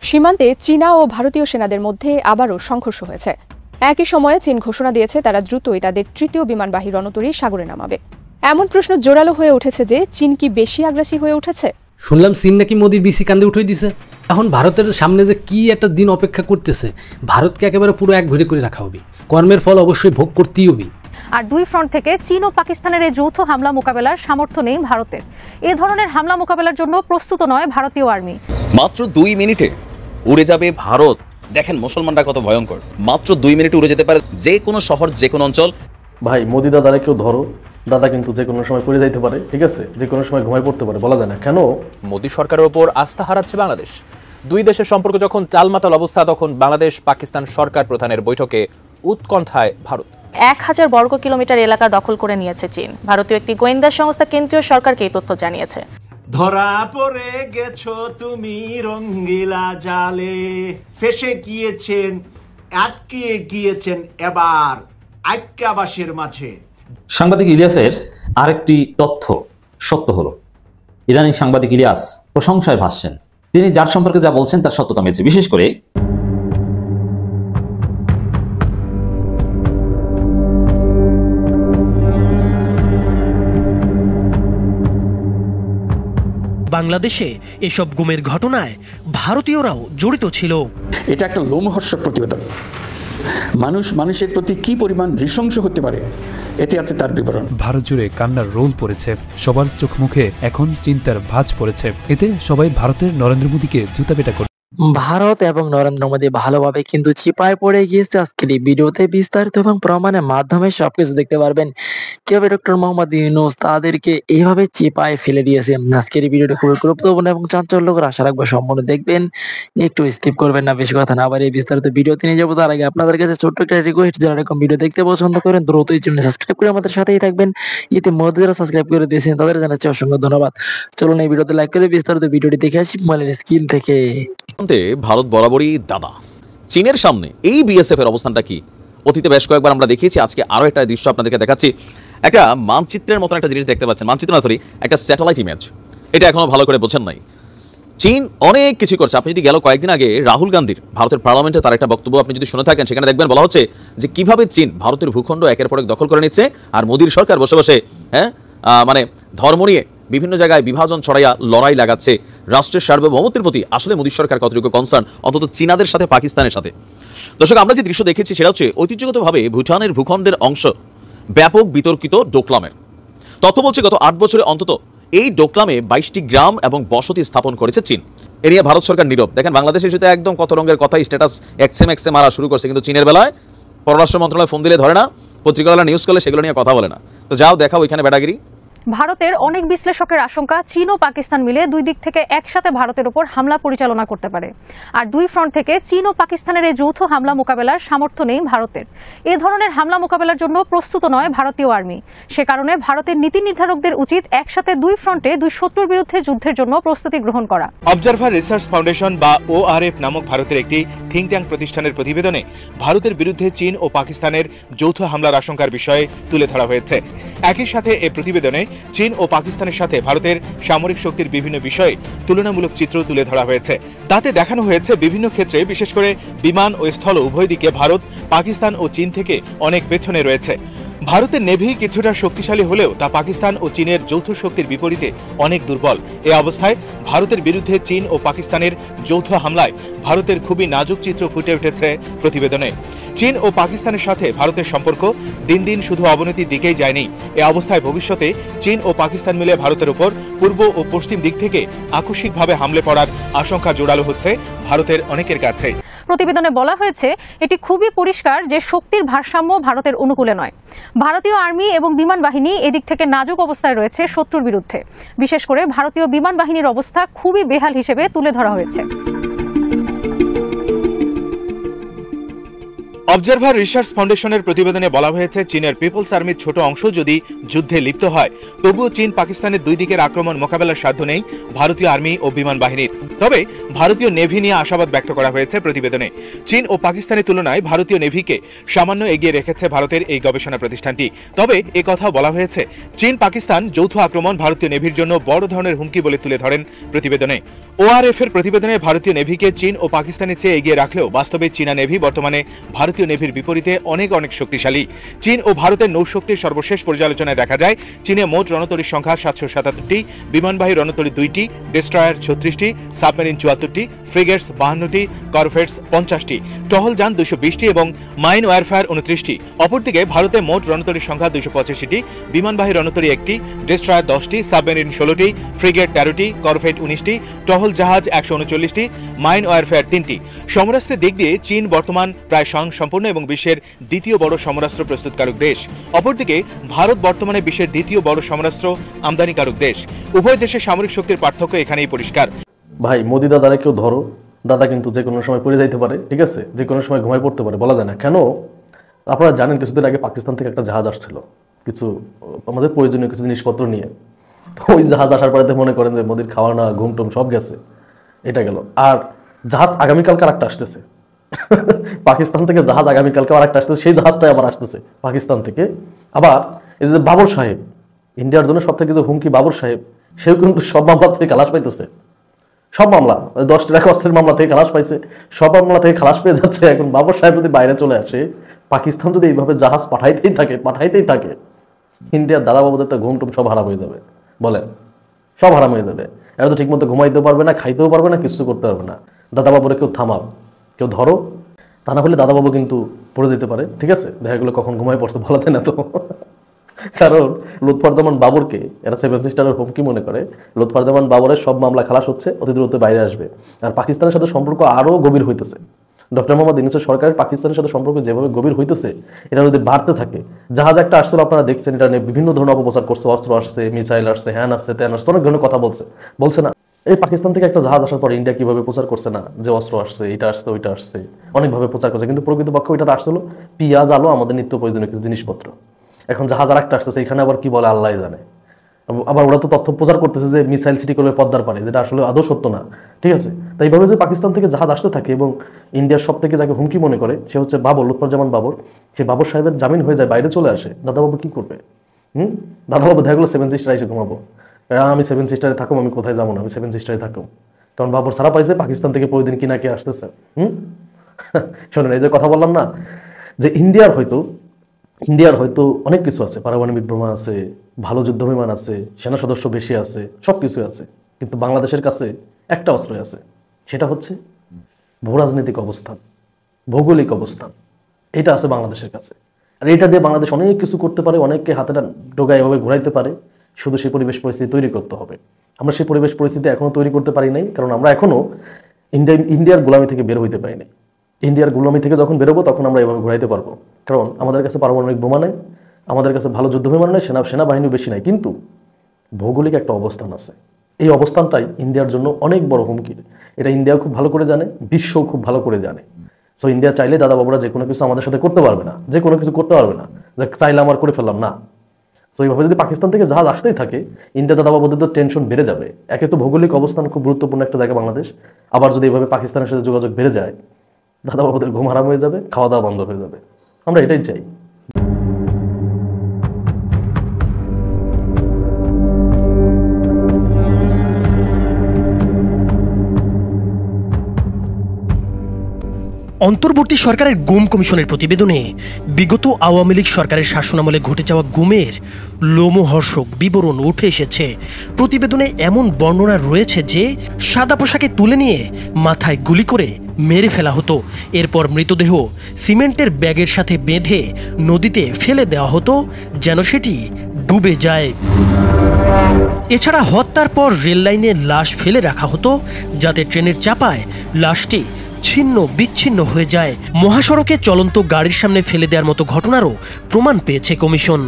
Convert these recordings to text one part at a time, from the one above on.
সীমান্তে চীনা ও ভারতীয় সেনাদের মধ্যে আবারও সংঘর্ষ হয়েছে। একই সময়ে চীন ঘোষণা দিয়েছে তারা দ্রুতই তাদের তৃতীয় বিমানবাহী রণতরী সাগরে নামাবে। এমন প্রশ্ন জোরালো হয়ে উঠেছে যে চীন কি বেশি আগ্রাসী হয়ে উঠেছে? শুনলাম চীন নাকি মোদির বিসি কান্দে উঠে দিছে। এখন ভারতের সামনে যে কি একটা দিন অপেক্ষা করতেছে, ভারতকে একেবারে পুরো এক ঘুরে করে রাখা হবে। কর্মের ফল অবশ্যই ভোগ করতেই হবে। আর দুই ফ্রন্ট থেকে চীন ও পাকিস্তানের এই যৌথ হামলা মোকাবেলার সামর্থ্য নেই ভারতের। এ ধরনের হামলা মোকাবেলার জন্য প্রস্তুত নয় ভারতীয় আর্মি। মাত্র 2 মিনিটে উড়ে যাবে ভারত। দেখেন মুসলমানরা কত ভয়ঙ্কর। মাত্র 2 মিনিটে উড়ে যেতে পারে যে কোনো শহর, যে কোনো অঞ্চল। ভাই মোদি দাদারে কেউ ধরো, দাদা কিন্তু যে কোনো সময় পড়ে যাইতে পারে, ঠিক আছে? যে কোনো সময় ঘুমায় পড়তে পারে, বলা যায় না। কেন মোদি সরকারের ওপর আস্থা হারাচ্ছে বাংলাদেশ? দুই দেশের সম্পর্ক যখন টালমাটাল অবস্থা, তখন বাংলাদেশ পাকিস্তান সরকার প্রধানের বৈঠকে উৎকণ্ঠায় ভারত। 1000 বর্গ কিলোমিটার এলাকা দখল করে নিয়েছে চীন। ভারতীয় একটি গোয়েন্দা সংস্থা কেন্দ্রীয় সরকারকে এই তথ্য জানিয়েছে। ধরা পড়ে গেছো তুমি রঙ্গিলা জালে, ফেসে গিয়েছেন, আটকে গিয়েছেন এবার আজ্ঞাবাসের মাঝে। সাংবাদিক ইলিয়াসের আরেকটি তথ্য সত্য হলো, ইদানিং সাংবাদিক ইলিয়াস প্রশংসায় ভাসছেন। তিনি যার সম্পর্কে যা বলছেন তার সত্যতা মিলছে। বিশেষ করে বাংলাদেশে এসব গুমের ঘটনায় ভারতীয়রাও জড়িত ছিল। এটা একটা লোমহর্ষক প্রতিবেদন। মানুষের প্রতি কি পরিমাণ নৃশংস হতে পারে এতে আছে তার বিবরণ। ভারত জুড়ে কান্নার রোল পড়েছে, সবার চোখ মুখে এখন চিন্তার ভাঁজ পড়েছে। এতে সবাই ভারতের নরেন্দ্র মোদীকে জুতাপেটা করে। ভারত এবং নরেন্দ্র মোদী ভালোভাবে কিন্তু চিপায় পড়ে গিয়েছে। আজকের এই ভিডিওতে বিস্তারিত এবং প্রমাণের মাধ্যমে সবকিছু দেখতে পারবেন কিভাবে ডক্টর মোহাম্মদ ইউনূস তাদেরকে এইভাবে চিপায় ফেলে দিয়েছে। আজকের এই ভিডিওটি খুবই গুরুত্বপূর্ণ এবং চাঞ্চল্যকর, আশা রাখবো সম্পূর্ণ দেখবেন, একটু স্কিপ করবেন না। বেশি কথা না আবার এই বিস্তারিত ভিডিওতে নিয়ে যাবো, তার আগে আপনাদের কাছে ছোট্ট একটা রিকোয়েস্ট, যারা এরকম ভিডিও দেখতে পছন্দ করেন দ্রুত এই চ্যানেল সাবস্ক্রাইব করে আমাদের সাথেই থাকবেন। ইতিমধ্যে যারা সাবস্ক্রাইব করে দিয়েছেন তাদের জানাচ্ছি অসংখ্য ধন্যবাদ। চলুন এই ভিডিওতে লাইক করে বিস্তারিত ভিডিওটি দেখে আসি মোবাইলের স্ক্রিন থেকে। ভারত বরাবরই দাদা। চীনের সামনে এই বিএসএফ এর অবস্থানটা কি? অতীতে বেশ কয়েকবার আমরা দেখিয়েছি, আজকে আরো একটা দৃশ্য আপনাদেরকে দেখাচ্ছি। একটা মানচিত্রের মতন একটা জিনিস দেখতে পাচ্ছেন, মানচিত্র না সরি, একটা স্যাটেলাইট ইমেজ। এটা এখনো ভালো করে বোঝেন নাই। চীন অনেক কিছু করছে। আপনি যদি গেল কয়েকদিন আগে রাহুল গান্ধীর ভারতের পার্লামেন্টে তার একটা বক্তব্য আপনি যদি শুনে থাকেন, সেখানে দেখবেন বলা হচ্ছে যে কিভাবে চীন ভারতের ভূখণ্ড একের পর এক দখল করে নিচ্ছে, আর মোদীর সরকার বসে বসে মানে ধর্ম নিয়ে বিভিন্ন জায়গায় বিভাজন ছড়াইয়া লড়াই লাগাচ্ছে। রাষ্ট্রের সার্বভৌমত্বের প্রতি আসলে মোদী সরকার কতটুকু কনসার্ন, অন্তত চীনাদের সাথে পাকিস্তানের সাথে। দর্শক, আমরা যে দৃশ্য দেখেছি সেটা হচ্ছে ঐতিহ্যগতভাবে ভুটানের ভূখণ্ডের অংশ ব্যাপক বিতর্কিত ডোকলামের। তথ্য বলছে গত 8 বছরে অন্তত এই ডোকলামে 22টি গ্রাম এবং বসতি স্থাপন করেছে চীন। এ নিয়ে ভারত সরকার নীরব। দেখেন বাংলাদেশের সাথে একদম কত রঙের কথা, স্ট্যাটাস এক্সএম মারা শুরু করছে, কিন্তু চীনের বেলায় পররাষ্ট্র মন্ত্রণালয় ফোন দিলে ধরে না, পত্রিকাওয়ালা নিউজ করলে সেগুলো নিয়ে কথা বলে না। তো যাও দেখাও ওইখানে বেড়াগিরি। ভারতের অনেক বিশ্লেষকের আশঙ্কা চীন ও পাকিস্তান মিলে দুই দিক থেকে একসাথে ভারতের উপর হামলা পরিচালনা করতে পারে। আর দুই ফ্রন্ট থেকে চীন ও পাকিস্তানের এই যৌথ হামলা মোকাবেলার সামর্থ্য নেই ভারতের। এ ধরনের হামলা মোকাবেলার জন্য প্রস্তুত নয় ভারতীয় আর্মি। সে কারণে ভারতের নীতি নির্ধারকদের উচিত একসাথে দুই ফ্রন্টে দুই শত্রুর বিরুদ্ধে যুদ্ধের জন্য প্রস্তুতি গ্রহণ করা। অবজারভার রিসার্চ ফাউন্ডেশন বা ORF নামক ভারতের একটি থিঙ্ক ট্যাঙ্ক প্রতিষ্ঠানের প্রতিবেদনে ভারতের বিরুদ্ধে চীন ও পাকিস্তানের যৌথ হামলার আশঙ্কার বিষয়ে তুলে ধরা হয়েছে। একই সাথে এই প্রতিবেদনে চীন ও পাকিস্তানের সাথে ভারতের সামরিক শক্তির বিভিন্ন বিষয়ে তুলনামূলক চিত্র তুলে ধরা হয়েছে। তাতে দেখানো হয়েছে বিভিন্ন ক্ষেত্রে, বিশেষ করে বিমান ও স্থল উভয় দিকে ভারত পাকিস্তান ও চীন থেকে অনেক পেছনে রয়েছে। ভারতের নেভি কিছুটা শক্তিশালী হলেও তা পাকিস্তান ও চীনের যৌথ শক্তির বিপরীতে অনেক দুর্বল। এ অবস্থায় ভারতের বিরুদ্ধে চীন ও পাকিস্তানের যৌথ হামলায় ভারতের খুবই নাজুক চিত্র ফুটে উঠেছে প্রতিবেদনে। চীন ও পাকিস্তানের সাথে ভারতের সম্পর্ক দিন দিন শুধু অবনতির দিকেই যায়নি। এ অবস্থায় ভবিষ্যতে চীন ও পাকিস্তান মিলে ভারতের উপর পূর্ব ও পশ্চিম দিক থেকে আকস্মিকভাবে হামলে পড়ার আশঙ্কা জোরালো হচ্ছে ভারতের অনেকের কাছে। প্রতিবেদনে বলা হয়েছে এটি খুবই পরিষ্কার যে শক্তির ভারসাম্য ভারতের অনুকূলে নয়। ভারতীয় আর্মি এবং বিমান বাহিনী এদিক থেকে নাজুক অবস্থায় রয়েছে শত্রুর বিরুদ্ধে। বিশেষ করে ভারতীয় বিমান বাহিনীর অবস্থা খুবই বেহাল হিসেবে তুলে ধরা হয়েছে। অবজারভার রিসার্চ ফাউন্ডেশনের প্রতিবেদনে বলা হয়েছে চীনের পিপলস আর্মির ছোট অংশ যদি যুদ্ধে লিপ্ত হয়, তবুও চীন পাকিস্তানের দুই দিকের আক্রমণ মোকাবেলার সাধ্য নেই ভারতীয় আর্মি ও বিমান বাহিনীর। তবে ভারতীয় নেভি নিয়ে আশাবাদ ব্যক্ত করা হয়েছে প্রতিবেদনে। চীন ও পাকিস্তানের তুলনায় ভারতীয় নেভিকে সামান্য এগিয়ে রেখেছে ভারতের এই গবেষণা প্রতিষ্ঠানটি। তবে এ কথাও বলা হয়েছে চীন পাকিস্তান যৌথ আক্রমণ ভারতীয় নেভির জন্য বড় ধরনের হুমকি বলে তুলে ধরেন প্রতিবেদনে। ওআরএফ এর প্রতিবেদনে ভারতীয় নেভিকে চীন ও পাকিস্তানের চেয়ে এগিয়ে রাখলেও বাস্তবে চীনা নেভি বর্তমানে ভারতীয় নেভির বিপরীতে অনেক শক্তিশালী। চীন ও ভারতের নৌশক্তির সর্বশেষ পর্যালোচনায় দেখা যায় চীনে মোট রণতরীর সংখ্যা 777টি, বিমানবাহী রণতরী 2টি, ডেস্ট্রয়ার 36টি, সাবমেরিন 74টি, ফ্রিগেটস 52টি, করভেটস 50টি, টহল যান 220টি এবং মাইন ওয়ারফেয়ার 29টি। অপরদিকে ভারতে মোট রণতরীর সংখ্যা 285টি, বিমানবাহী রণতরী 1টি, ডেস্ট্রয়ার 10টি, সাবমেরিন 16টি, ফ্রিগেট 13টি, করভেট 19টি, টহল জাহাজ 139টি, মাইন ওয়ারফেয়ার 3টি। সমরাস্ত্রের দিক দিয়ে চীন বর্তমান প্রায় স্বয়ংসম্পূর্ণ এবং বিশ্বের দ্বিতীয় বড় সমরাস্ত্র প্রস্তুতকারক দেশ। অপরদিকে ভারত বর্তমানে বিশ্বের দ্বিতীয় বড় সমরাস্ত্র আমদানিকারক দেশ। উভয় দেশের সামরিক শক্তির পার্থক্য এখানেই পরিষ্কার। ভাই মোদি দাদারে কেউ ধরো, দাদা কিন্তু যে কোনো সময় পড়ে যাইতে পারে, ঠিক আছে, যে কোনো সময় ঘুমায় পড়তে পারে, বলা যায় না। কেন আপনারা জানেন কিছুদিন আগে পাকিস্তান থেকে একটা জাহাজ আসছিল কিছু আমাদের প্রয়োজনীয় কিছু জিনিসপত্র নিয়ে। তো ওই জাহাজ আসার পরে মনে করেন যে মোদির খাওয়া না ঘুম টুম সব গেছে, এটা গেল। আর জাহাজ আগামীকালকে আরেকটা আসতেছে পাকিস্তান থেকে, জাহাজ আগামীকালকে আরেকটা আসতেছে, সেই জাহাজটাই আবার আসতেছে পাকিস্তান থেকে। আবার এই যে বাবর সাহেব, ইন্ডিয়ার জন্য সব থেকে যে হুমকি বাবর সাহেব, সেও কিন্তু সব মামলা থেকে খালাস পাইতেছে। সব মামলা 10 টাকা অস্ত্রের মামলা থেকে খালাস পাইছে, সব মামলা থেকে খালাস পেয়ে যাচ্ছে। এখন বাবর সাহেব যদি বাইরে চলে আসে, পাকিস্তান যদি এইভাবে জাহাজ পাঠাইতেই থাকে, ইন্ডিয়ার দাদা বাবুদের তো ঘুম টুম সব হারাম হয়ে যাবে। বলেন, সব হারাম হয়ে যাবে। এরা তো ঠিক মতো ঘুমাইতেও পারবে না, খাইতেও পারবে না, কিছু করতে পারবে না। দাদা বাবুরে কেউ থামাও, কেউ ধরো, তা না হলে দাদা বাবু কিন্তু পড়ে যেতে পারে, ঠিক আছে। দেখা গেলো কখন ঘুমাই পড়ছে বলা যায় না তো। কারণ লুৎফরজামান বাবরকে এরা 7 সিস্টারের হুমকি মনে করে। লুৎফরজামান বাবরের সব মামলা খালাস হচ্ছে, অতি দ্রুত বাইরে আসবে। আর পাকিস্তানের সাথে সম্পর্ক আরও গভীর হইতেছে। ডক্টর মোহাম্মদ ইউনূসের সরকারের পাকিস্তানের সাথে সম্পর্ক যেভাবে গভীর হইতেছে, এটা যদি বাড়তে থাকে। জাহাজ একটা আসছিল, আপনারা দেখছেন, এটা নিয়ে বিভিন্ন ধরনের অপপ্রচার করছে, অস্ত্র আসছে, মিসাইল আসছে, হ্যান আসছে, ত্যান আসছে, অনেক ধরনের কথা বলছে না। এই পাকিস্তান থেকে একটা জাহাজ আসার পর ইন্ডিয়া কিভাবে প্রচার করছে না যে অস্ত্র আসছে, এটা আসছে, ওইটা আসছে, অনেকভাবে প্রচার করছে। কিন্তু প্রকৃতপক্ষে ওইটা আসছিল পেঁয়াজ, আলো, আমাদের নিত্য প্রয়োজনীয় কিছু জিনিসপত্র। এখন জাহাজ আর একটা আসতেছে, এখানে আবার কি বলে আল্লাহ জানে। আবার ওরা তো তথ্য প্রচার করতেছে যে মিসাইল সিটি করবে পদ্মার পারে, যেটা আসলে আদৌ সত্য না, ঠিক আছে। তাই এইভাবে যে পাকিস্তান থেকে জাহাজ আসতে থাকে এবং ইন্ডিয়ার সব থেকে যাকে হুমকি মনে করে সে হচ্ছে বাবর, লুৎফরজামান বাবর। সে বাবর সাহেবের জামিন হয়ে যায়, বাইরে চলে আসে। দাদাবাবু কি করবে? দাদাবাবু দেখা গেলো 7 সিস্টার এসে ঘুমাবো, আমি 7 সিস্টারে থাকুম, আমি কোথায় যাবো না, আমি 7 সিস্টারে থাকুম। কারণ বাবর সারা পাইছে পাকিস্তান থেকে প্রতিদিন কিনা কে আসতেছে। শোনেন, এই যে কথা বললাম না যে ইন্ডিয়ার হয়তো অনেক কিছু আছে, পারমাণবিক বোমা আছে, ভালো যুদ্ধ বিমান আছে, সেনা সদস্য বেশি আছে, সব কিছু আছে। কিন্তু বাংলাদেশের কাছে একটা অস্ত্রই আছে, সেটা হচ্ছে ভূরাজনৈতিক অবস্থান, ভৌগোলিক অবস্থান। এটা আছে বাংলাদেশের কাছে। আর এটা দিয়ে বাংলাদেশ অনেক কিছু করতে পারে, অনেককে হাতেটা ডোগায় এভাবে ঘুরাইতে পারে। শুধু সেই পরিবেশ পরিস্থিতি তৈরি করতে হবে। আমরা সেই পরিবেশ পরিস্থিতি এখনো তৈরি করতে পারি নাই, কারণ আমরা এখনো ইন্ডিয়ার গোলামি থেকে বের হইতে পারি নাই। ইন্ডিয়ার গোলামি থেকে যখন বেরোবো তখন আমরা এভাবে ঘুরাইতে পারবো। কারণ আমাদের কাছে পারমাণবিক বোমা নেই, আমাদের কাছে ভালো যুদ্ধ বিমান নেই, সেনাবাহিনী বেশি নাই, কিন্তু ভৌগোলিক একটা অবস্থান আছে। এই অবস্থানটাই ইন্ডিয়ার জন্য অনেক বড় হুমকি। এটা ইন্ডিয়া খুব ভালো করে জানে, বিশ্বও খুব ভালো করে জানে। সো ইন্ডিয়া চাইলে দাদা বাবুরা যে কোনো কিছু আমাদের সাথে করতে পারবে না, চাইলে আমার করে ফেললাম না। তো এইভাবে যদি পাকিস্তান থেকে জাহাজ আসতেই থাকে, ইন্ডিয়া দাদা বাবুদের তো টেনশন বেড়ে যাবে। একে তো ভৌগোলিক অবস্থান খুব গুরুত্বপূর্ণ একটা জায়গা বাংলাদেশ, আবার যদি এইভাবে পাকিস্তানের সাথে যোগাযোগ বেড়ে যায়, দাদা বাবুদের ঘুম হারাম হয়ে যাবে, খাওয়া দাওয়া বন্ধ হয়ে যাবে। আমরা এটাই চাই। অন্তর্বর্তী সরকারের গুম কমিশনের প্রতিবেদনে বিগত আওয়ামী লীগ সরকারের শাসনামলে ঘটে যাওয়া গুমের লোমহর্ষক বিবরণ উঠে এসেছে। প্রতিবেদনে এমন বর্ণনা রয়েছে যে সাদা পোশাকে তুলে নিয়ে মাথায় গুলি করে মেরে ফেলা হতো, এরপর মৃতদেহ সিমেন্টের ব্যাগের সাথে বেঁধে নদীতে ফেলে দেওয়া হতো যেন সেটি ডুবে যায়। এছাড়া হত্যার পর রেল লাইনে লাশ ফেলে রাখা হতো যাতে ট্রেনের চাপায় লাশটি ছিন্ন বিচ্ছিন্ন হয়ে যায়। মহাসড়কে চলন্ত গাড়ির সামনে ফেলে দেওয়ার মতো ঘটনারও প্রমাণ পেয়েছে কমিশন।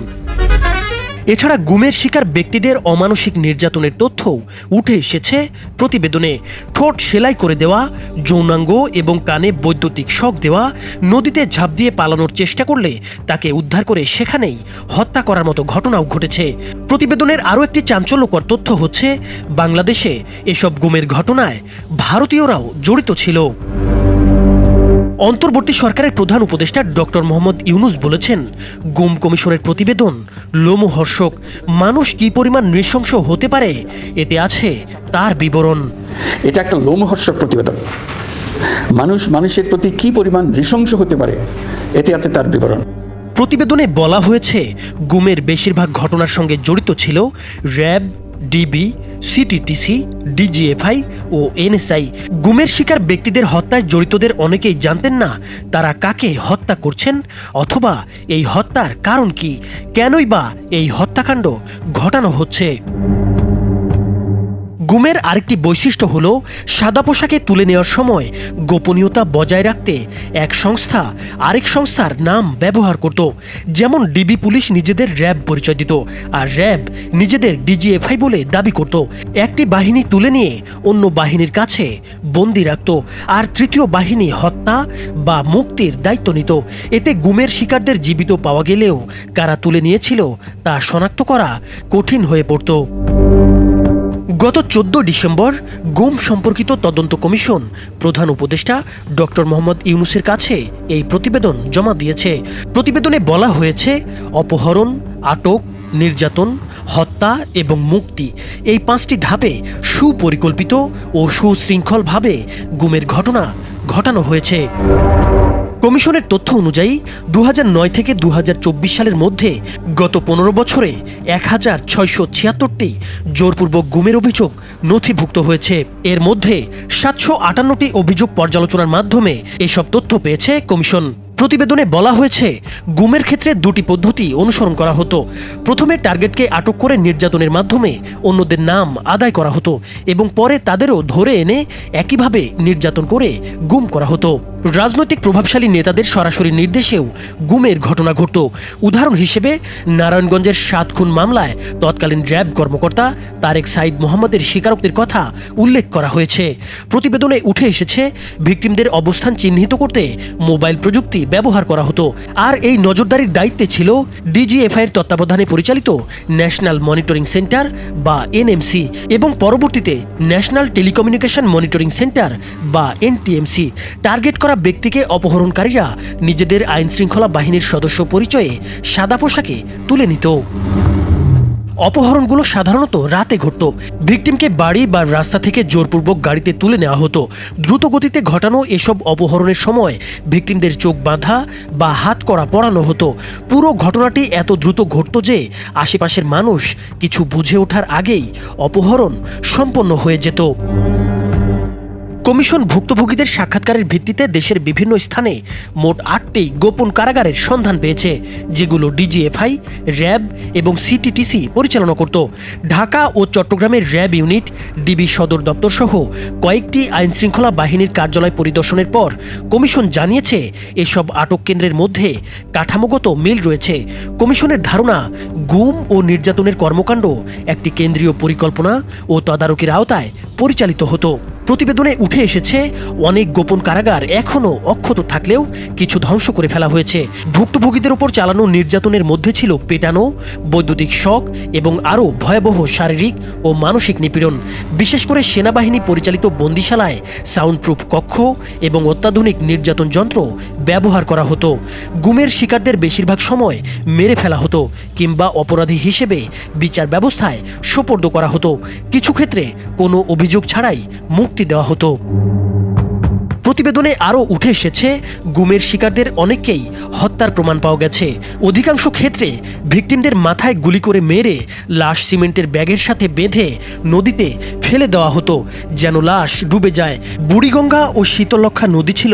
এছাড়া গুমের শিকার ব্যক্তিদের অমানসিক নির্যাতনের তথ্যও উঠে এসেছে প্রতিবেদনে। ঠোঁট সেলাই করে দেওয়া, যৌনাঙ্গ এবং কানে বৈদ্যুতিক শক দেওয়া, নদীতে ঝাঁপ দিয়ে পালানোর চেষ্টা করলে তাকে উদ্ধার করে সেখানেই হত্যা করার মতো ঘটনাও ঘটেছে। প্রতিবেদনের আরও একটি চাঞ্চল্যকর তথ্য হচ্ছে বাংলাদেশে এসব গুমের ঘটনায় ভারতীয়রাও জড়িত ছিল। অন্তর্বর্তী সরকারের প্রধান উপদেষ্টা ডক্টর মোহাম্মদ ইউনুস বলেছেন, গুম কমিশনের প্রতিবেদন লোমহর্ষক। মানুষ কি পরিমাণ নৃশংস হতে পারে এতে আছে তার বিবরণ। এটা একটা লোমহর্ষক প্রতিবেদন। মানুষের প্রতি কি পরিমাণ নৃশংস হতে পারে এতে আছে তার বিবরণ। প্রতিবেদনে বলা হয়েছে, গুমের বেশিরভাগ ঘটনার সঙ্গে জড়িত ছিল র্যাব, ডিবি, সিটিটিসি, ডিজিএফআই ও এনএসআই। গুমের শিকার ব্যক্তিদের হত্যায় জড়িতদের অনেকেই জানতেন না তারা কাকে হত্যা করছেন অথবা এই হত্যার কারণ কি, কেনই বা এই হত্যাকাণ্ড ঘটানো হচ্ছে। গুমের আরেকটি বৈশিষ্ট্য হলো সাদা পোশাকে তুলে নেওয়ার সময় গোপনীয়তা বজায় রাখতে এক সংস্থা আরেক সংস্থার নাম ব্যবহার করত। যেমন ডিবি পুলিশ নিজেদের র্যাব পরিচয় দিত আর র্যাব নিজেদের ডিজিএফআই বলে দাবি করত। একটি বাহিনী তুলে নিয়ে অন্য বাহিনীর কাছে বন্দি রাখত আর তৃতীয় বাহিনী হত্যা বা মুক্তির দায়িত্ব নিত। এতে গুমের শিকারদের জীবিত পাওয়া গেলেও কারা তুলে নিয়েছিল তা শনাক্ত করা কঠিন হয়ে পড়ত। গত 14 ডিসেম্বর গুম সম্পর্কিত তদন্ত কমিশন প্রধান উপদেষ্টা ডক্টর মোহাম্মদ ইউনুসের কাছে এই প্রতিবেদন জমা দিয়েছে। প্রতিবেদনে বলা হয়েছে, অপহরণ, আটক, নির্যাতন, হত্যা এবং মুক্তি এই 5টি ধাপে সুপরিকল্পিত ও সুশৃঙ্খলভাবে গুমের ঘটনা ঘটানো হয়েছে। কমিশনের তথ্য অনুযায়ী 2009 থেকে 2024 সালের মধ্যে গত 15 বছরে 1676টি জোরপূর্বক গুমের অভিযোগ নথিভুক্ত হয়েছে। এর মধ্যে 758টি অভিযোগ পর্যালোচনার মাধ্যমে এসব তথ্য পেয়েছে কমিশন। প্রতিবেদনে বলা হয়েছে, গুমের ক্ষেত্রে দুটি পদ্ধতি অনুসরণ করা হতো। প্রথমে টার্গেটকে আটক করে নির্যাতনের মাধ্যমে অন্যদের নাম আদায় করা হতো এবং পরে তাদেরও ধরে এনে একইভাবে নির্যাতন করে গুম করা হতো। রাজনৈতিক প্রভাবশালী নেতাদের সরাসরি নির্দেশেও গুমের ঘটনা ঘটত। উদাহরণ হিসেবে নারায়ণগঞ্জের 7 খুন মামলায় তৎকালীন র্যাব কর্মকর্তা তারেক সাইদ মোহাম্মদের স্বীকারোক্তির কথা উল্লেখ করা হয়েছে। প্রতিবেদনে উঠে এসেছে, ভিকটিমদের অবস্থান চিহ্নিত করতে মোবাইল প্রযুক্তি ব্যবহার করা হতো। আর এই নজরদারির দায়িত্বে ছিল ডিজিএফআই এর তত্ত্বাবধানে পরিচালিত ন্যাশনাল মনিটরিং সেন্টার বা এনএমসি এবং পরবর্তীতে ন্যাশনাল টেলিকমিউনিকেশন মনিটরিং সেন্টার বা এনটিএমসি। টার্গেট করা ব্যক্তিকে অপহরণকারীরা নিজেদের আইন শৃঙ্খলা বাহিনীর সদস্য পরিচয়ে সাদা পোশাকে তুলে নিত। অপহরণগুলো সাধারণত রাতে ঘটত। ভিকটিমকে বাড়ি বা রাস্তা থেকে জোরপূর্বক গাড়িতে তুলে নেওয়া হতো। দ্রুত গতিতে ঘটানো এসব অপহরণের সময় ভিকটিমদের চোখ বাঁধা বা হাত কড়া পরানো হতো। পুরো ঘটনাটি এত দ্রুত ঘটত যে আশেপাশের মানুষ কিছু বুঝে ওঠার আগেই অপহরণ সম্পন্ন হয়ে যেত। কমিশন ভুক্তভোগীদের সাক্ষাৎকারের ভিত্তিতে দেশের বিভিন্ন স্থানে মোট 8টি গোপন কারাগারের সন্ধান পেয়েছে, যেগুলো ডিজিএফআই, র্যাব এবং সিটিটিসি পরিচালনা করত। ঢাকা ও চট্টগ্রামের র্যাব ইউনিট, ডিবি সদর দপ্তর সহ কয়েকটি আইনশৃঙ্খলা বাহিনীর কার্যালয় পরিদর্শনের পর কমিশন জানিয়েছে, এসব আটক কেন্দ্রের মধ্যে কাঠামোগত মিল রয়েছে। কমিশনের ধারণা, গুম ও নির্যাতনের কর্মকাণ্ড একটি কেন্দ্রীয় পরিকল্পনা ও তদারকির আওতায় পরিচালিত হতো। প্রতিবেদনে উঠে এসেছে, অনেক গোপন কারাগার এখনও অক্ষত থাকলেও কিছু ধ্বংস করে ফেলা হয়েছে। ভুক্তভোগীদের উপর চালানো নির্যাতনের মধ্যে ছিল পেটানো, বৈদ্যুতিক শক এবং আরও ভয়াবহ শারীরিক ও মানসিক নিপীড়ন। বিশেষ করে সেনাবাহিনী পরিচালিত বন্দিশালায় সাউন্ডপ্রুফ কক্ষ এবং অত্যাধুনিক নির্যাতন যন্ত্র ব্যবহার করা হতো। গুমের শিকারদের বেশিরভাগ সময় মেরে ফেলা হতো কিংবা অপরাধী হিসেবে বিচার ব্যবস্থায় সোপর্দ করা হতো। কিছু ক্ষেত্রে কোনো অভিযোগ ছাড়াই মুক্তি দেওয়া হতো। প্রতিবেদনে আরও উঠে এসেছে, গুমের শিকারদের অনেককেই হত্যার প্রমাণ পাওয়া গেছে। অধিকাংশ ক্ষেত্রে ভিকটিমদের মাথায় গুলি করে মেরে লাশ সিমেন্টের ব্যাগের সাথে বেঁধে নদীতে ফেলে দেওয়া হতো যেন লাশ ডুবে যায়। বুড়িগঙ্গা ও শীতলক্ষা নদী ছিল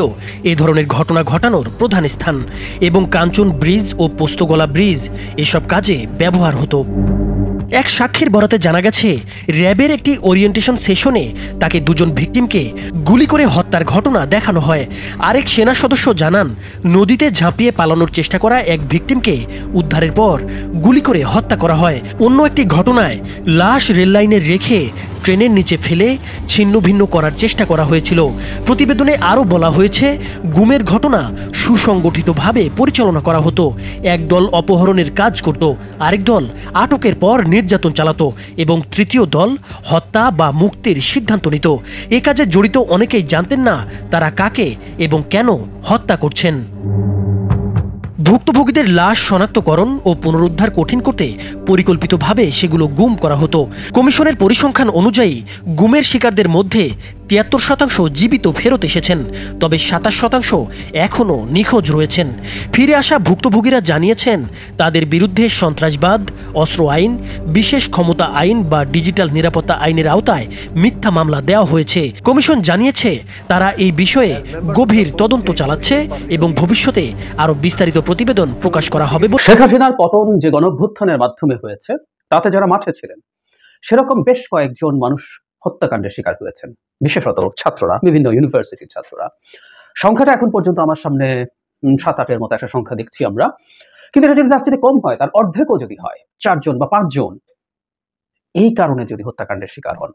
এ ধরনের ঘটনা ঘটানোর প্রধান স্থান এবং কাঞ্চন ব্রিজ ও পোস্তগোলা ব্রিজ এসব কাজে ব্যবহার হতো। এক সাক্ষীর বরাতে জানা গেছে, র্যাবের একটি ওরিয়েন্টেশন সেশনে তাকে 2 জন ভিকটিমকে গুলি করে হত্যার ঘটনা দেখানো হয়। আরেক সেনা সদস্য জানান, নদীতে ঝাঁপিয়ে পালানোর চেষ্টা করা এক ভিকটিমকে উদ্ধারের পর গুলি করে হত্যা করা হয়। অন্য একটি ঘটনায় লাশ রেললাইনে রেখে ট্রেনের নিচে ফেলে ছিন্ন ভিন্ন করার চেষ্টা করা হয়েছিল। প্রতিবেদনে আরও বলা হয়েছে, গুমের ঘটনা সুসংগঠিতভাবে পরিচালনা করা হতো। এক দল অপহরণের কাজ করত, আরেক দল আটকের পর নির্যাতন চালাতো এবং তৃতীয় দল হত্যা বা মুক্তির সিদ্ধান্ত নিত। এ কাজে জড়িত অনেকেই জানতেন না তারা কাকে এবং কেন হত্যা করছেন। ভুক্তভোগীদের লাশ শনাক্তকরণ ও পুনরুদ্ধার কঠিন করতে পরিকল্পিতভাবে সেগুলো গুম করা হতো। কমিশনের পরিসংখ্যান অনুযায়ী গুমের শিকারদের মধ্যে 73% জীবিত ফেরত এসেছেন, তবে 27% এখনও নিখোঁজ রয়েছেন। ফিরে আসা ভুক্তভোগীরা জানিয়েছেন তাদের বিরুদ্ধে সন্ত্রাসবাদ, অস্ত্র আইন, বিশেষ ক্ষমতা আইন বা ডিজিটাল নিরাপত্তা আইনের আওতায় মিথ্যা মামলা দেওয়া হয়েছে। কমিশন জানিয়েছে তারা এই বিষয়ে গভীর তদন্ত চালাচ্ছে এবং ভবিষ্যতে আরও বিস্তারিত প্রতিবেদন প্রকাশ করা হবে। শেখ হাসিনার পতন যে গণঅভ্যুত্থানের মাধ্যমে হয়েছে, তাতে যারা মাঠে ছিলেন সেরকম বেশ কয়েকজন মানুষ হত্যাকাণ্ডের শিকার হয়েছেন, বিশেষত ছাত্ররা, বিভিন্ন ইউনিভার্সিটির ছাত্ররা। সংখ্যাটা এখন পর্যন্ত আমার সামনে 7-8-এর মতো একটা সংখ্যা দেখছি আমরা, কিন্তু এটা যদি তার চেয়ে কম হয়, তার অর্ধেকও যদি হয়, 4 জন বা 5 জন এই কারণে যদি হত্যাকাণ্ডের শিকার হন,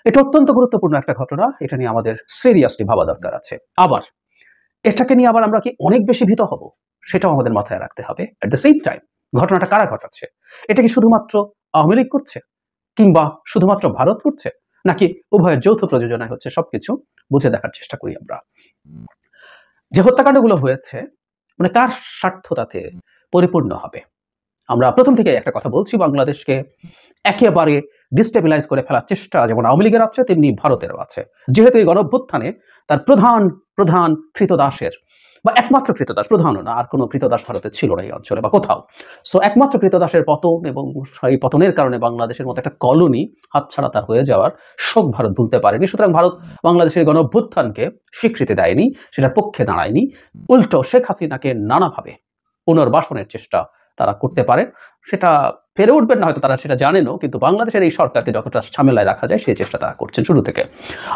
এটা অত্যন্ত গুরুত্বপূর্ণ একটা ঘটনা। এটা নিয়ে আমাদের সিরিয়াসলি ভাবা দরকার আছে। আবার এটাকে নিয়ে আবার আমরা কি অনেক বেশি ভীত হব, সেটাও আমাদের মাথায় রাখতে হবে। অ্যাট দ্য সেম টাইম ঘটনাটা কারা ঘটাচ্ছে? এটা কি শুধুমাত্র আওয়ামী লীগ করছে, কিংবা শুধুমাত্র ভারত করছে, নাকি উভয়ের যৌথ প্রযোজনায় হচ্ছে? সবকিছু বুঝে দেখার চেষ্টা করি আমরা। যে হত্যাকাণ্ডগুলো হয়েছে, মানে কার স্বার্থ তাতে পরিপূর্ণ হবে? আমরা প্রথম থেকে একটা কথা বলছি, বাংলাদেশকে একেবারে ডিস্টেবিলাইজ করে ফেলার চেষ্টা যেমন আওয়ামী লীগের আছে, তেমনি ভারতেরও আছে। যেহেতু এই গণঅভ্যুত্থানে তার প্রধান কৃতদাসের, বা একমাত্র কৃতদাস, প্রধানও না, আর কোনো কৃতদাস ভারতে ছিল না এই অঞ্চলে বা কোথাও। সো একমাত্র কৃতদাসের পতন এবং সেই পতনের কারণে বাংলাদেশের মতো একটা কলোনি হাতছাড়া তার হয়ে যাওয়ার শোক ভারত ভুলতে পারেনি। সুতরাং ভারত বাংলাদেশের গণঅভ্যুত্থানকে স্বীকৃতি দেয়নি, সেটার পক্ষে দাঁড়ায়নি। উল্টো শেখ হাসিনাকে নানাভাবে পুনর্বাসনের চেষ্টা তারা করতে পারে। সেটা পেরে উঠবেন না হয়তো, তারা সেটা জানেনও, কিন্তু বাংলাদেশের এই সরকারকে যতটা ঝামেলায় রাখা যায় সেই চেষ্টা তারা করছেন শুরু থেকে।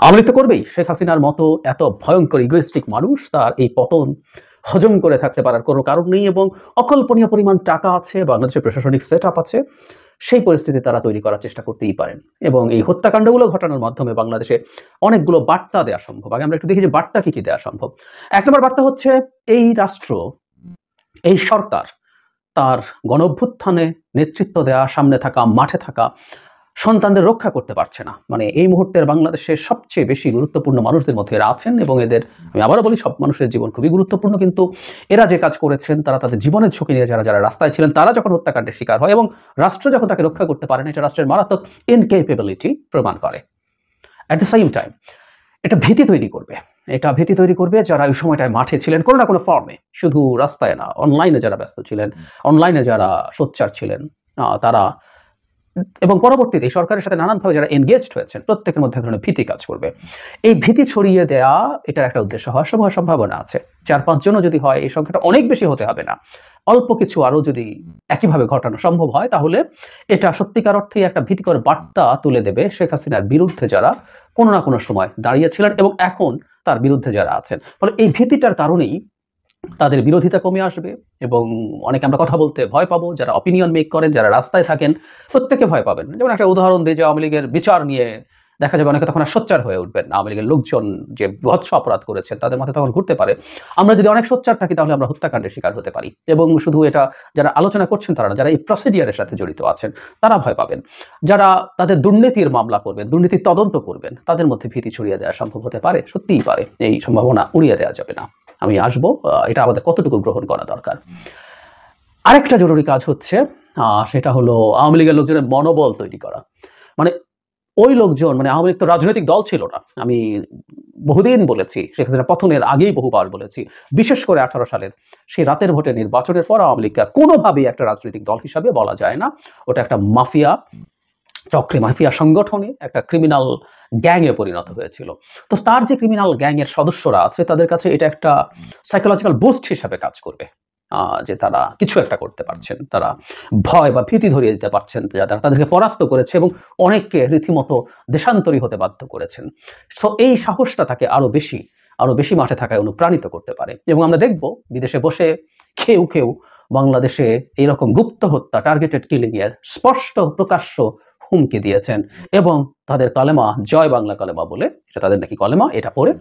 আওয়ামী লীগ তো করবেই। শেখ হাসিনার মতো এত ভয়ঙ্কর ইগোইস্টিক মানুষ, তার এই পতন হজম করে থাকতে পারার কোনো কারণ নেই, এবং অকল্পনীয় পরিমাণ টাকা আছে, বাংলাদেশের প্রশাসনিক সেট আপ আছে, সেই পরিস্থিতি তারা তৈরি করার চেষ্টা করতেই পারেন। এবং এই হত্যাকাণ্ডগুলো ঘটানোর মাধ্যমে বাংলাদেশে অনেকগুলো বার্তা দেওয়া সম্ভব। আগে আমরা একটু দেখি যে বার্তা কি দেওয়া সম্ভব। 1 নম্বর বার্তা হচ্ছে, এই রাষ্ট্র, এই সরকার তার গণঅভ্যুত্থানে নেতৃত্ব দেওয়া, সামনে থাকা, মাঠে থাকা সন্তানদের রক্ষা করতে পারছে না। মানে এই মুহূর্তের বাংলাদেশের সবচেয়ে বেশি গুরুত্বপূর্ণ মানুষদের মধ্যে এরা আছেন, এবং এদের, আমি আবারও বলি, সব মানুষের জীবন খুবই গুরুত্বপূর্ণ, কিন্তু এরা যে কাজ করেছেন, তারা তাদের জীবনের ঝুঁকি নিয়ে যারা রাস্তায় ছিলেন, তারা যখন হত্যাকাণ্ডের শিকার হয় এবং রাষ্ট্র যখন তাকে রক্ষা করতে পারে না, এটা রাষ্ট্রের মারাত্মক ইনকেপেবিলিটি প্রমাণ করে। অ্যাট দ্য সেম টাইম এটা ভীতি তৈরি করবে যারা ওই সময়টায় মাঠে ছিলেন কোনো না কোনো ফর্মে, শুধু রাস্তায় না, অনলাইনে যারা ব্যস্ত ছিলেন, অনলাইনে যারা সোচ্চার ছিলেন তারা, এবং পরবর্তীতে সরকারের সাথে নানানভাবে যারা এনগেজড হয়েছেন, প্রত্যেকের মধ্যে ধরনের ভীতি কাজ করবে। এই ভীতি ছড়িয়ে দেয়া এটার একটা উদ্দেশ্য হওয়ার সম্ভাবনা আছে। 4-5 জনও যদি হয়, এই সংখ্যাটা অনেক বেশি হতে হবে না, অল্প কিছু আরও যদি একইভাবে ঘটানো সম্ভব হয়, তাহলে এটা সত্যিকার অর্থেই একটা ভীতিকর বার্তা তুলে দেবে শেখ হাসিনার বিরুদ্ধে যারা কোনো না কোনো সময় দাঁড়িয়েছিলেন এবং এখন তার বিরুদ্ধে যারা আছেন। ফলে এই ভীতিটার কারণেই তাদের বিরোধিতা কমে আসবে, এবং অনেকে আমরা কথা বলতে ভয় পাবো। যারা অপিনিয়ন মেক করেন, যারা রাস্তায় থাকেন, প্রত্যেকে ভয় পাবেন। যেমন একটা উদাহরণ দিই, যে আওয়ামী লীগের বিচার নিয়ে দেখা যাবে অনেকে তখন আর সোচ্চার হয়ে উঠবেন না। আওয়ামী লীগের লোকজন যে বৎস অপরাধ করেছেন, তাদের মাথায় তখন ঘুরতে পারে, আমরা যদি অনেক সোচ্চার থাকি তাহলে আমরা হত্যাকাণ্ডের শিকার হতে পারি। এবং শুধু এটা যারা আলোচনা করছেন তারা না, যারা এই প্রসিডিয়ারের সাথে জড়িত আছেন তারা ভয় পাবেন। যারা তাদের দুর্নীতির মামলা করবেন, দুর্নীতির তদন্ত করবেন, তাদের মধ্যে ভীতি ছড়িয়ে দেওয়া সম্ভব হতে পারে, সত্যিই পারে। এই সম্ভাবনা উড়িয়ে দেওয়া যাবে না। আমি আসবো, এটা আমাদের কতটুকু গ্রহণ করা দরকার। আরেকটা জরুরি কাজ হচ্ছে, সেটা হলো আওয়ামী লীগের লোকজনের মনোবল তৈরি করা। মানে ওই লোকজন, মানে আওয়ামী লীগ তো রাজনৈতিক দল ছিল না, আমি বহুদিন বলেছি, শেখ হাসিনা পতনের আগেই বহুবার বলেছি, বিশেষ করে 18 সালের সেই রাতের ভোটে নির্বাচনের পর আওয়ামী লীগকে কোনোভাবেই একটা রাজনৈতিক দল হিসাবে বলা যায় না। ওটা একটা মাফিয়া চক্রে, মাফিয়া সংগঠনে, একটা ক্রিমিনাল গ্যাংয়ে পরিণত হয়েছিল। তো তার যে ক্রিমিনাল গ্যাংয়ের সদস্যরা আছে, তাদের কাছে এটা একটা সাইকোলজিক্যাল বুস্ট হিসাবে কাজ করবে, যে তারা কিছু একটা করতে পারছেন, তারা ভয় বা ভীতি ধরিয়ে দিতে পারছেন, যারা তাদেরকে পরাস্ত করেছে এবং অনেককে রীতিমতো দেশান্তরী হতে বাধ্য করেছেন। সো এই সাহসটা তাকে আরো বেশি মাঠে থাকায় অনুপ্রাণিত করতে পারে। এবং আমরা দেখব বিদেশে বসে কেউ বাংলাদেশে এইরকম গুপ্ত হত্যা, টার্গেটেড কিলিং এর স্পষ্ট প্রকাশ্য হুমকি দিয়েছেন এবং তাদের কালেমা জয় বাংলা কালেমা বলে, এটা তাদের নাকি কলেমা, এটা পড়ে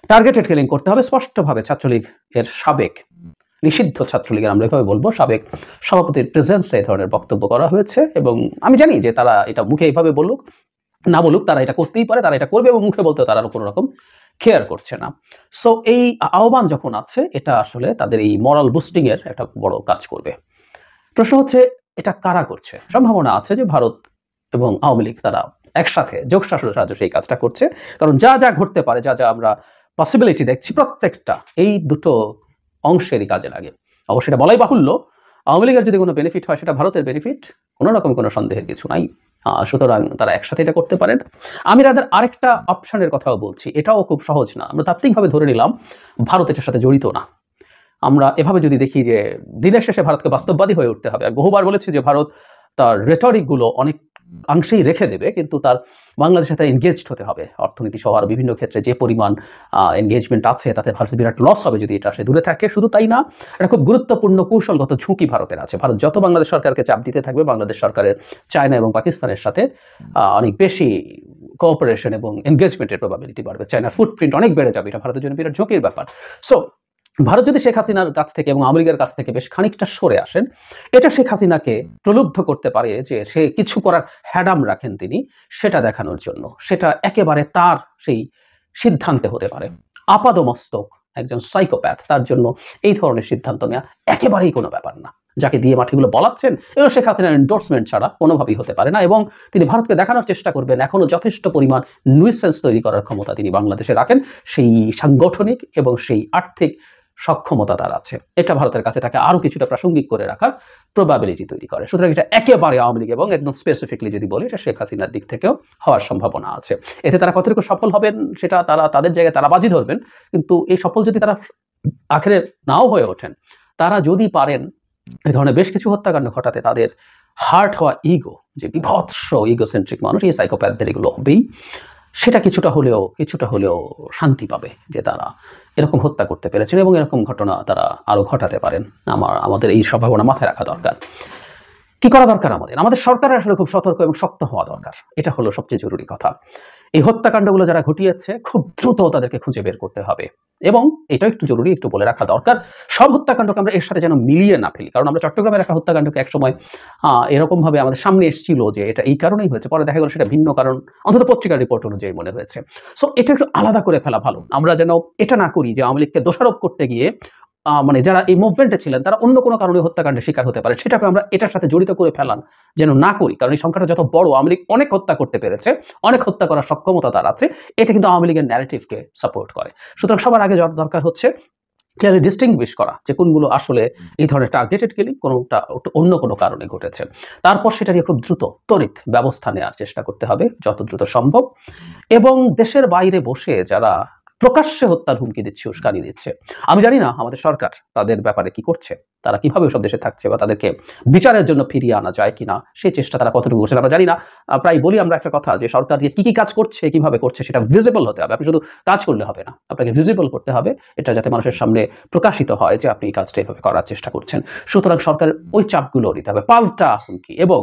টার্গেটেড কিলিং করতে হবে। স্পষ্টভাবে ছাত্রলীগ এর সাবেক নিষিদ্ধ ছাত্রলীগের আমরা এভাবে বলবো সাবেক সভাপতির প্রেজেন্সে এই ধরনের বক্তব্য করা হয়েছে এবং আমি জানি যে তারা এটা মুখে এইভাবে বলুক না বলুক তারা এটা করতেই পারে, তারা এটা করবে এবং মুখে বলতে তারা কোনো রকম কেয়ার করছে না। সো এই আহ্বান যখন আছে এটা আসলে তাদের এই মরাল বুস্টিং এর একটা বড় কাজ করবে। প্রশ্ন হচ্ছে এটা কারা করছে? সম্ভাবনা আছে যে ভারত এবং আওয়ামী লীগ তারা একসাথে যোগসাজশের সাহায্যে সেই কাজটা করছে, কারণ যা যা ঘটতে পারে, যা যা আমরা পসিবিলিটি দেখছি প্রত্যেকটা এই দুটো অংশেরই কাজে লাগে। অবশ্যই এটা বলাই বাহুল্য, আওয়ামী লীগের যদি কোনো বেনিফিট হয় সেটা ভারতের বেনিফিট, কোনো রকম কোনো সন্দেহের কিছু নাই। সুতরাং তারা একসাথে এটা করতে পারেন। আমি তাদের আরেকটা অপশনের কথাও বলছি, এটাও খুব সহজ না। আমরা তাত্ত্বিকভাবে ধরে নিলাম ভারত এটার সাথে জড়িত না। আমরা এভাবে যদি দেখি যে দিনের শেষে ভারতকে বাস্তববাদী হয়ে উঠতে হবে। বহুবার বলেছি যে ভারত তার রেটরিকগুলো অনেক অংশেই রেখে দেবে, কিন্তু তার বাংলাদেশের সাথে এনগেজড হতে হবে। অর্থনীতি সহ আর বিভিন্ন ক্ষেত্রে যে পরিমাণ এনগেজমেন্ট আছে তাতে ভারতের বিরাট লস হবে যদি এটা সে দূরে থাকে। শুধু তাই না, এটা খুব গুরুত্বপূর্ণ কৌশলগত ঝুঁকি ভারতের আছে। ভারত যত বাংলাদেশ সরকারকে চাপ দিতে থাকবে, বাংলাদেশ সরকারের চায়না এবং পাকিস্তানের সাথে অনেক বেশি কোঅপারেশন এবং এনগেজমেন্টের প্রবাবিলিটি বাড়বে। চায়না ফুটপ্রিন্ট অনেক বেড়ে যাবে, এটা ভারতের জন্য বিরাট ঝুঁকির ব্যাপার। সো ভারত যদি শেখ হাসিনার কাছ থেকে এবং আওয়ামী লীগের কাছ থেকে বেশ খানিকটা সরে আসেন, এটা শেখ হাসিনাকে প্রলুব্ধ করতে পারে যে সে কিছু করার হ্যাডাম রাখেন তিনি, সেটা দেখানোর জন্য। সেটা একেবারে তার সেই সিদ্ধান্তে হতে পারে। আপাদমস্তক একজন সাইকোপ্যাথ, তার জন্য এই ধরনের সিদ্ধান্ত নেওয়া একেবারেই কোনো ব্যাপার না। যাকে দিয়ে মাটিগুলো বলাচ্ছেন এবং শেখ হাসিনার এন্ডোর্সমেন্ট ছাড়া কোনোভাবেই হতে পারে না। এবং তিনি ভারতকে দেখানোর চেষ্টা করবেন এখনও যথেষ্ট পরিমাণ নিউসেন্স তৈরি করার ক্ষমতা তিনি বাংলাদেশে রাখেন, সেই সাংগঠনিক এবং সেই আর্থিক সক্ষমতা তার আছে। এটা ভারতের কাছে তাকে আরো কিছুটা প্রাসঙ্গিক করে রাখার প্রবাবিলিটি তৈরি করে। সুতরাং এটা একেবারে আওয়ামী লীগ এবং একদম স্পেসিফিকলি যদি বলি এটা শেখ হাসিনার দিক থেকেও হওয়ার সম্ভাবনা আছে। এতে তারা কতটুকু সফল হবেন সেটা তারা তাদের জায়গায় তারা বাজি ধরবেন, কিন্তু এই সফল যদি তারা আখেরে নাও হয়ে ওঠেন, তারা যদি পারেন এই ধরনের বেশ কিছু হত্যাকাণ্ড ঘটাতে, তাদের হার্ট হওয়া ইগো, যে বিভৎস ইগোসেন্ট্রিক মানুষ, এই সাইকোপ্যাথদের এগুলো হবেই, সেটা কিছুটা হলেও শান্তি পাবে যে তারা এরকম হত্যা করতে পেরেছেন এবং এরকম ঘটনা তারা আরো ঘটাতে পারেন। আমাদের এই সম্ভাবনা মাথায় রাখা দরকার। কি করা দরকার? আমাদের সরকারের আসলে খুব সতর্ক এবং শক্ত হওয়া দরকার। এটা হলো সবচেয়ে জরুরি কথা। এই হত্যাকাণ্ডগুলো যারা ঘটিয়েছে খুব দ্রুত তাদেরকে খুঁজে বের করতে হবে। এবং এটা একটু জরুরি, একটু বলে রাখা দরকার, সব হত্যাকাণ্ডকে আমরা এর সাথে যেন মিলিয়ে না ফেলি। কারণ আমরা চট্টগ্রামের একটা হত্যাকাণ্ডকে একসময় এরকমভাবে আমাদের সামনে এসেছিল যে এটা এই কারণেই হয়েছে, পরে দেখা গেল সেটা ভিন্ন কারণ, অন্তত পত্রিকার রিপোর্ট অনুযায়ী মনে হয়েছে। সো এটা একটু আলাদা করে ফেলা ভালো। আমরা যেন এটা না করি যে আওয়ামী লীগকে দোষারোপ করতে গিয়ে মানে যারা এই মুভমেন্টে ছিলেন তারা অন্য কোনো কারণে হত্যাকাণ্ডের শিকার হতে পারে, সেটাকে আমরা এটার সাথে জড়িত করে ফেলান যেন না করি। কারণ এই সংখ্যাটা যত বড়, আওয়ামী লীগ অনেক হত্যা করতে পেরেছে, অনেক হত্যা করার সক্ষমতা তার আছে, এটা কিন্তু আওয়ামী লীগের ন্যারেটিভকে সাপোর্ট করে। সুতরাং সবার আগে দরকার হচ্ছে ক্লিয়ারলি ডিস্টিংগুইশ করা যে কোনগুলো আসলে এই ধরনের টার্গেটেড কিলিং, কোনটা অন্য কোনো কারণে ঘটেছে। তারপর সেটা নিয়ে খুব দ্রুত ত্বরিত ব্যবস্থা নেওয়ার চেষ্টা করতে হবে যত দ্রুত সম্ভব। এবং দেশের বাইরে বসে যারা প্রকাশ্যে হত্যার হুমকি দিচ্ছে, উস্কানি দিচ্ছে, আমি জানি না আমাদের সরকার তাদের ব্যাপারে কি করছে, তারা কিভাবে সব দেশে থাকছে বা তাদেরকে বিচারের জন্য ফিরিয়ে আনা যায় কিনা সেই চেষ্টা তারা কতটুকু করছে আমরা জানি না। প্রায় বলি আমরা একটা কথা যে সরকার যে কি কাজ করছে, কিভাবে করছে, সেটা ভিজিবল হতে হবে। আপনি শুধু কাজ করলে হবে না, আপনাকে ভিজিবল করতে হবে, এটা যাতে মানুষের সামনে প্রকাশিত হয় যে আপনি এই কাজটা এভাবে করার চেষ্টা করছেন। সুতরাং সরকারের ওই চাপগুলো নিতে হবে, পাল্টা হুমকি। এবং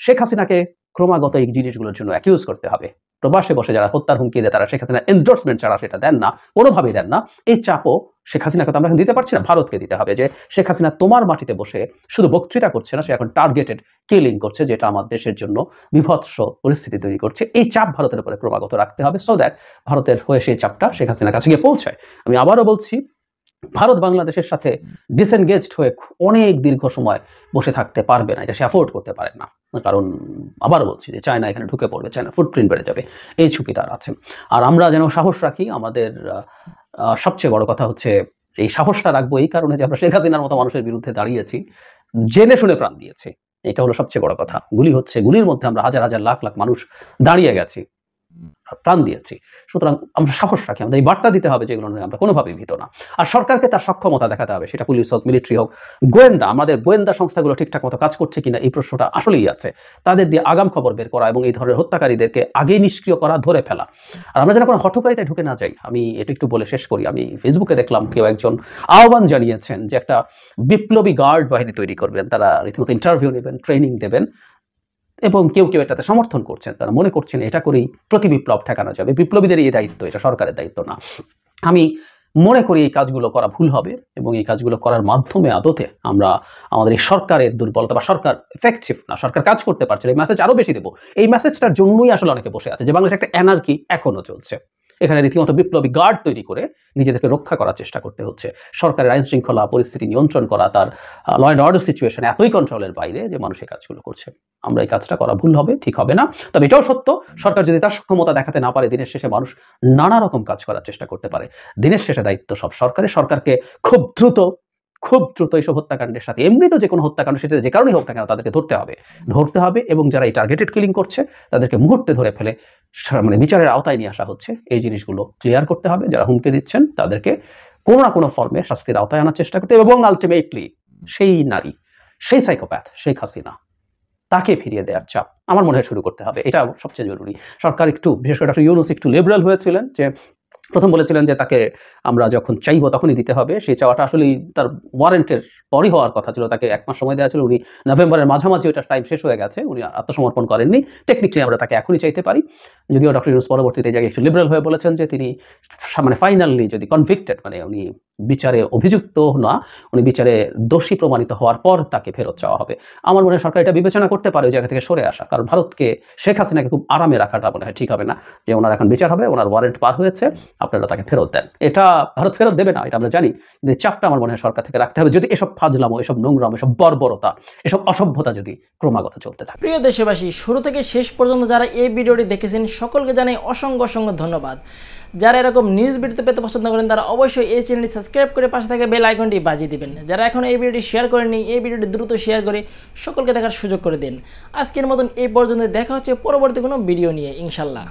শেখ হাসিনাকে ক্রমাগত এই জিনিসগুলোর জন্য অ্যাকিউজ করতে হবে। প্রবাসে বসে যারা হত্যার হুমকি দেয় তারা শেখ হাসিনার এন্ডোর্সমেন্ট ছাড়া সেটা দেন না, কোনোভাবেই দেন না। এই চাপও শেখ হাসিনাকে তো আমরা এখন দিতে পারছি না, ভারতকে দিতে হবে যে শেখ হাসিনা তোমার মাটিতে বসে শুধু বক্তৃতা করছে না, সে এখন টার্গেটেড কিলিং করছে, যেটা আমার দেশের জন্য বিভৎস পরিস্থিতি তৈরি করছে। এই চাপ ভারতের উপরে ক্রমাগত রাখতে হবে, সো দ্যাট ভারতের হয়ে সেই চাপটা শেখ হাসিনার কাছে গিয়ে পৌঁছায়। আমি আবারও বলছি, ভারত বাংলাদেশের সাথে ডিসএনগেজড হয়ে অনেক দীর্ঘ সময় বসে থাকতে পারবে না, এটা সে অ্যাফোর্ড করতে পারে না। কারণ আবারও বলছি যে চায়না এখানে ঢুকে পড়বে, চায়না ফুটপ্রিন্ট বেড়ে যাবে, এই ঝুঁকি তার আছে। আর আমরা যেন সাহস রাখি, আমাদের সবচেয়ে বড় কথা হচ্ছে এই সাহসটা রাখবো এই কারণে যে আমরা শেখ হাসিনার মতো মানুষের বিরুদ্ধে দাঁড়িয়েছি, জেনে শুনে প্রাণ দিয়েছি, এটা হলো সবচেয়ে বড় কথা। গুলি হচ্ছে, গুলির মধ্যে আমরা হাজার হাজার লাখ লাখ মানুষ দাঁড়িয়ে গেছি, প্রাণ দিয়েছি। সুতরাং আমরা সাহস রাখি, আমাদের এই বার্তা দিতে হবে যেগুলো নিয়ে আমরা কোনোভাবেই ভীত না। আর সরকারকে তার সক্ষমতা দেখাতে হবে, সেটা পুলিশ হোক, মিলিটারি হোক, গোয়েন্দা, আমাদের গোয়েন্দা সংস্থাগুলো ঠিকঠাক মতো কাজ করছে কিনা এই প্রশ্নটা আসলেই আছে। তাদের দিয়ে আগাম খবর বের করা এবং এই ধরনের হত্যাকারীদেরকে আগেই নিষ্ক্রিয় করা, ধরে ফেলা। আর আমরা যেন কোনো হঠকারিতায় ঢুকে না যাই। আমি এটা একটু বলে শেষ করি। আমি ফেসবুকে দেখলাম কেউ একজন আহ্বান জানিয়েছেন যে একটা বিপ্লবী গার্ড বাহিনী তৈরি করবেন, তারা রীতিমতো ইন্টারভিউ নেবেন, ট্রেনিং দেবেন, এবং কেউ কেউ এটাতে সমর্থন করছেন, তারা মনে করছেন এটা করেই প্রতি বিপ্লব ঠেকানো যাবে। বিপ্লবীদের এই দায়িত্ব, এটা সরকারের দায়িত্ব না। আমি মনে করি এই কাজগুলো করা ভুল হবে এবং এই কাজগুলো করার মাধ্যমে আদতে আমরা আমাদের এই সরকারের দুর্বলতা বা সরকার এফেক্টিভ না, সরকার কাজ করতে পারছে, এই মেসেজ আরও বেশি দেবো। এই মেসেজটার জন্যই আসলে অনেকে বসে আছে যে বাংলাদেশে একটা অ্যানার্কি এখনও চলছে। এখানে রীতিমতো বিপ্লবী গার্ড তৈরি করে নিজেদেরকে রক্ষা করার চেষ্টা করতে হচ্ছে। সরকারের আইন শৃঙ্খলা পরিস্থিতি নিয়ন্ত্রণ করা, তার ল অ্যান্ড অর্ডার সিচুয়েশন এতই কন্ট্রোলের বাইরে যে মানুষ এই কাজগুলো করছে। আমরা এই কাজটা করা ভুল হবে, ঠিক হবে না। তবে এটাও সত্য, সরকার যদি তার সক্ষমতা দেখাতে না পারে, দিনের শেষে মানুষ নানা রকম কাজ করার চেষ্টা করতে পারে। দিনের শেষে দায়িত্ব সব সরকারের। সরকারকে খুব দ্রুত এইসব হত্যাকাণ্ডের সাথে, এমনি তো যে কোনো হত্যাকাণ্ড সেটা যে কারণেই হোক না কেন, তাদেরকে ধরতে হবে এবং যারা এই টার্গেটেড কিলিং করছে তাদেরকে মুহূর্তে ধরে ফেলে মানে বিচারের আওতায় নিয়ে আসা হচ্ছে, এই জিনিসগুলো ক্লিয়ার করতে হবে। যারা হুমকি দিচ্ছেন তাদেরকে কোনো না কোনো ফর্মে শাস্তির আওতায় আনার চেষ্টা করতে হবে এবং আলটিমেটলি সেই নারী, সেই সাইকোপ্যাথ শেখ হাসিনা, তাকে ফিরিয়ে দেওয়ার চাপ আমার মনে হয় শুরু করতে হবে। এটা সবচেয়ে জরুরি। সরকার একটু, বিশেষ করে ডক্টর ইউনূস একটু লিবারাল হয়েছিলেন, যে প্রথম বলেছিলেন যে তাকে আমরা যখন চাইবো তখনই দিতে হবে। সেই চাওয়াটা আসলেই তার ওয়ারেন্টের পরই হওয়ার কথা ছিল, তাকে 1 মাস সময় দেওয়া ছিল। উনি নভেম্বরের মাঝামাঝি ওটা টাইম শেষ হয়ে গেছে, উনি আত্মসমর্পণ করেননি। টেকনিক্যালি আমরা তাকে এখনই চাইতে পারি, যদিও ডক্টর ইউনূস পরবর্তীতে জায়গায় একটু লিবারাল হয়ে বলেছেন যে তিনি মানে ফাইনালি যদি কনভিক্টেড, মানে উনি বিচারে অভিযুক্ত না, উনি বিচারে দোষী প্রমাণিত হওয়ার পর তাকে ফেরত চাওয়া হবে। আমার মনে হয় সরকার এটা বিবেচনা করতে পারে ওই জায়গা থেকে সরে আসা, কারণ ভারতকে, শেখ হাসিনাকে খুব আরামে রাখাটা মনে হয় ঠিক হবে না, যে ওনার এখন বিচার হবে, ওনার ওয়ারেন্ট পার হয়েছে, আপনারা তাকে ফেরত দেন। এটা ভারত ফেরত দেবে না, এটা আমরা জানি, কিন্তু চাপটা আমার মনে হয় সরকার থেকে রাখতে হবে, যদি এসব ফাজলামো, এসব নোংরাম, এসব বর্বরতা, এসব অসভ্যতা যদি ক্রমাগত চলতে থাকে। প্রিয় দেশবাসী, শুরু থেকে শেষ পর্যন্ত যারা এই ভিডিওটি দেখেছেন সকলকে জানাই অসংখ্য ধন্যবাদ। যারা এরকম নিউজ ভিডিও পেতে পছন্দ করেন তারা অবশ্যই এই চ্যানেলটি সাবস্ক্রাইব করে পাশে থাকা বেল আইকনটি বাজিয়ে দিবেন। যারা এখন এই ভিডিওটি শেয়ার করেননি, এই ভিডিওটি দ্রুত শেয়ার করে সকলকে দেখার সুযোগ করে দিন। আজকের মতন এই পর্যন্ত, দেখা হচ্ছে পরবর্তী কোনো ভিডিও নিয়ে ইনশাল্লাহ।